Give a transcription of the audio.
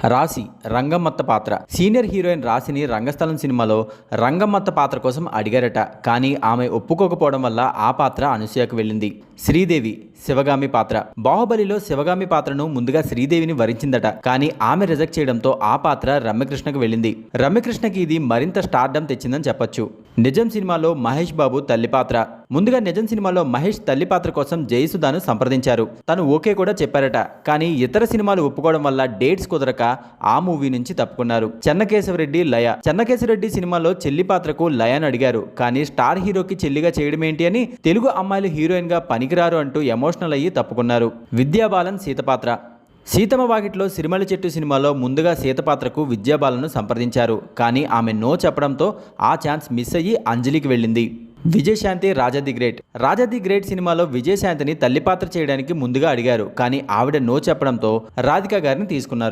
రాశి రంగమ్మత్త పాత్ర. Senior heroine రాశిని రంగస్థలం సినిమాలో రంగమ్మత్త పాత్ర కోసం అడిగారట. కానీ ఆమె ఒప్పుకోకపోవడం వల్ల ఆ పాత్ర అనసూయకు వెళ్ళింది. శ్రీదేవి శివగామి పాత్ర. బాహుబలిలో శివగామి పాత్రను ముందుగా శ్రీదేవిని వరించిందట. కానీ ఆమె రిజెక్ట్ చేయడంతో ఆ పాత్ర రమ్యకృష్ణకు వెళ్ళింది. రమ్యకృష్ణకి ఇది మరింత స్టార్డమ్ తెచ్చిందని చెప్పొచ్చు. నిజం సినిమాలో మహేష్ బాబు తల్లి పాత్ర. ముందుగా నిజం సినిమాలో మహేష్ తల్లి పాత్ర కోసం జయసుధాను సంప్రదించారు. తను ఓకే కూడా చెప్పారట. కానీ ఇతర సినిమాలు ఒప్పుకోవడం వల్ల డేట్స్ కుదరక ఆ మూవీ నుంచి తప్పుకున్నారు. చెన్నకేశవరెడ్డి లయ. చెన్నకేశవరెడ్డి సినిమాలో చెల్లి పాత్రకు లయను అడిగారు. కానీ స్టార్ హీరోకి చెల్లిగా చేయడం ఏంటి అని తెలుగు అమ్మాయిలు హీరోయిన్ గా పనికిరారు అంటూ ఎమోషనల్ అయ్యి తప్పుకున్నారు. విద్యాబాలన్ సీత పాత్ర. సీతమ్మ వాకిట్లో సిరిమల్లి చెట్టు సినిమాలో ముందుగా సీత పాత్రకు విద్యాబాలను సంప్రదించారు. కానీ ఆమె నో చెప్పడంతో ఆ ఛాన్స్ మిస్ అయ్యి అంజలికి వెళ్ళింది. Vijayashanti Raja the great. Raja the great సినిమాలో విజయశాంతిని తల్లి పాత్ర చేయడానికి ముందుగా అడిగారు. కానీ ఆవిడ నో చెప్పడంతో రాధిక గారిని తీసుకున్నారు.